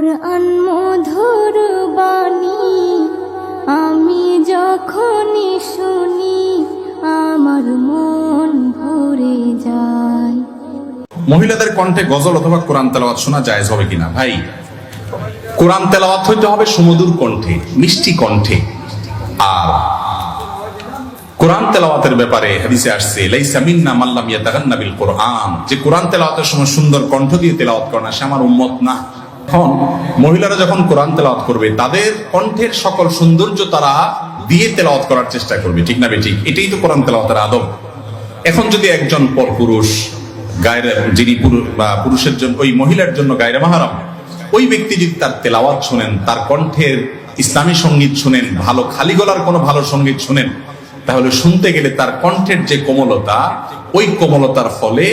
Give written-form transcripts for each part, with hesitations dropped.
কোরআন মধুর বাণী আমি যখনই শুনি আমার মন ভরে যায়। মহিলাদের কণ্ঠে গজল অথবা কোরআন তেলাওয়াত শোনা জায়েজ হবে কিনা? ভাই, কোরআন তেলাওয়াত হইতে হবে সুমধুর কণ্ঠে, মিষ্টি কণ্ঠে। আর কোরআন তেলাওয়াতের ব্যাপারে হাদিসে আসছে লাইসা মিন্না মান লাম ইয়াতাগান্না বিল কোরআন, যে কোরআন তেলাওয়াতের সময় সুন্দর কণ্ঠ দিয়ে তেলাওয়াত করে না সে আমার উম্মত না। এখন মহিলারা যখন কোরআন তেলাওয়াত করবে তাদের কণ্ঠের সকল সৌন্দর্য তারা দিয়ে তেলাওয়াত করার চেষ্টা করবে, ঠিক না বেঠিক? এটাই তো কোরআন তেলাওয়াতের আদব। এখন যদি একজন পরপুরুষ গায়রে, যিনি পুরুষের জন্য, ওই মহিলার জন্য গায়রে মাহরাম, ওই ব্যক্তি যদি তার তেলাওয়াত শুনেন, তার কণ্ঠের ইসলামী সঙ্গীত শুনেন, ভালো খালি গলার কোনো ভালো সঙ্গীত শুনেন, তাহলে শুনতে গেলে তার কণ্ঠের যে কোমলতা, ওই কোমলতার ফলে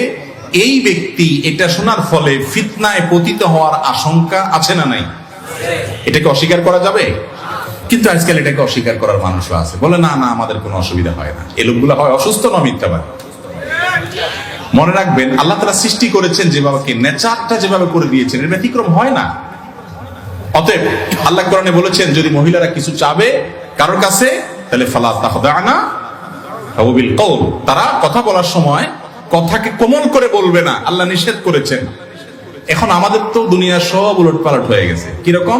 এই ব্যক্তি এটা শোনার ফলে ফিতনায় পতিত হওয়ার আশঙ্কা আছে না নাই? এটাকে অস্বীকার করা যাবে? কিন্তু আজকাল এটাকে অস্বীকার করার মানুষও আছে, বলে না না আমাদের কোনো অসুবিধা হয় না। এই লোকগুলো হয় অসুস্থ না মিথ্যাবাদী। মনে রাখবেন, আল্লাহ তাআলা সৃষ্টি করেছেন যেভাবে, নেচারটা যেভাবে করে দিয়েছেন এর ব্যতিক্রম হয় না। অতএব আল্লাহ কোরআনে বলেছেন যদি মহিলারা কিছু চাবে কারোর কাছে, তাহলে ফালা তাখদানা বিল কওল, তারা কথা বলার সময় কথাকে কোমল করে বলবে না, আল্লাহ নিষেধ করেছেন। এখন আমাদের তো দুনিয়ার সব উলটপালট হয়ে গেছে। কিরকম?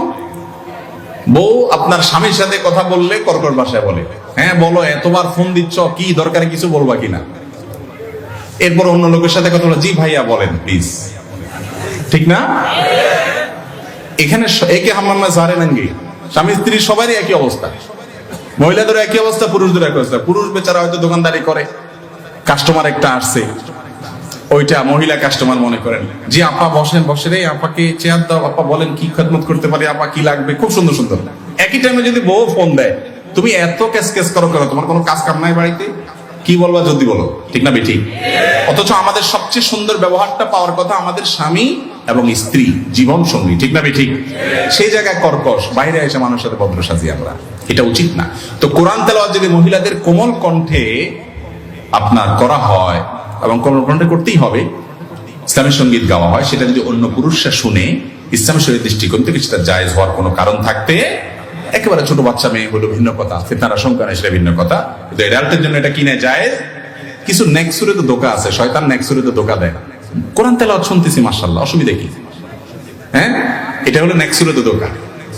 বউ আপনার স্বামীর সাথে কথা বললে কর্কশ ভাষায় বলে, হ্যাঁ বলো, এতবার ফোন দিচ্ছ, কি দরকারে কিছু বলবা কিনা। এরপর অন্য লোকের সাথে কথা বলে, জি ভাইয়া বলেন প্লিজ, ঠিক না? এখানে একে হাম্মামা জারে নাঙ্গি, স্বামী স্ত্রী সবারই একই অবস্থা, মহিলাদের একই অবস্থা, পুরুষদের একই অবস্থা। পুরুষ বেচারা হয়তো দোকানদারি করে, কাস্টমার একটা আসছে, ওইটা মহিলা কাস্টমার মনে করেন, জি আপা বসেন, বসে রে, আপাকে চেয়ার দাও, আপা বলেন কি খেদমত করতে পারি, আপা কি লাগবে, খুব সুন্দর সুন্দর। একই টাইমে যদি বউ ফোন দেয়, তুমি এত ক্যাস করো কেন, তোমার কোনো কাজ কাম নাই বাড়িতে, কি বলবা যদি বলো, ঠিক না বেঠিক? অথচ আমাদের সবচেয়ে সুন্দর ব্যবহারটা পাওয়ার কথা আমাদের স্বামী এবং স্ত্রী, জীবন সঙ্গী, ঠিক না বেঠিক? সেই জায়গায় কর্কশ, বাইরে এসে মানুষের সাথে ভদ্র সাজি আমরা, এটা উচিত না। তো কোরআন তেলাওয়াত যদি মহিলাদের কোমল কণ্ঠে আপনার করা হয়, এবং কোমল কণ্ঠে করতেই হবে, ইসলামী সঙ্গীত গাওয়া হয়, সেটা যদি অন্য পুরুষরা শুনে ইসলামী শরীয়তের দৃষ্টিকোণ থেকে সেটা জায়েজ হওয়ার কোনো কারণ থাকতে, একেবারে ছোট বাচ্চা মেয়ে হলো ভিন্ন কথা, ফিতনার আশঙ্কা নেই সেটা ভিন্ন কথা, কিন্তু এডাল্টের জন্য এটা কিনে জায়েজ। কিছু নেক্সুরে তো ধোকা আছে, শয়তান নেক্সুরে তো ধোকা দেয়। কোরআন তেলাওয়াত শুনতেছি মাশাআল্লাহ, অসুবিধা কি? হ্যাঁ, এটা হলো নেক্সুরে তো ধোকা।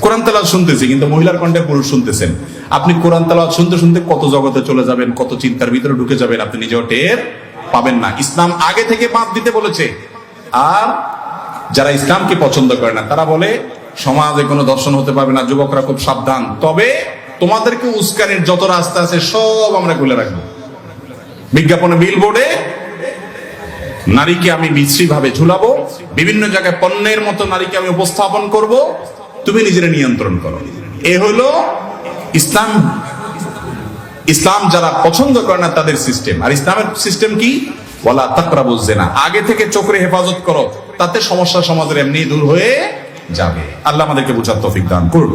কোরআন তেলাওয়াত শুনতেছি কিন্তু মহিলার কণ্ঠে পুরুষ শুনতেছেন। আপনি কোরআন তেলাওয়াত শুনতে শুনতে কত জগতে চলে যাবেন, কত চিন্তার ভিতরে ঢুকে যাবেন, আপনি নিজেও টের পাবেন না। ইসলাম আগে থেকে বাদ দিতে বলেছে। আর যারা ইসলামকে পছন্দ করে না তারা বলে সমাজে কোনো দর্শন হতে পারবে না, যুবকরা খুব সাবধান, তবে তোমাদেরকে উস্কানির যত রাস্তা আছে সব আমরা খুলে রাখবো। বিজ্ঞাপনে, বিলবোর্ডে নারীকে আমি বিশ্রী ভাবে ঝুলাবো, বিভিন্ন জায়গায় পণ্যের মতো নারীকে আমি উপস্থাপন করব, তুমি নিজেরা নিয়ন্ত্রণ করো। এ হলো ইসলাম। ইসলাম যারা পছন্দ করে না তাদের সিস্টেম। আর ইসলামের সিস্টেম কি? ওয়ালা তাকরাবুজ জিনা, আগে থেকে চোখের হেফাজত করো, তাতে সমস্যা সমাজের এমনি দূর হয়ে যাবে। আল্লাহ আমাদেরকে বুঝার তৌফিক দান করুন।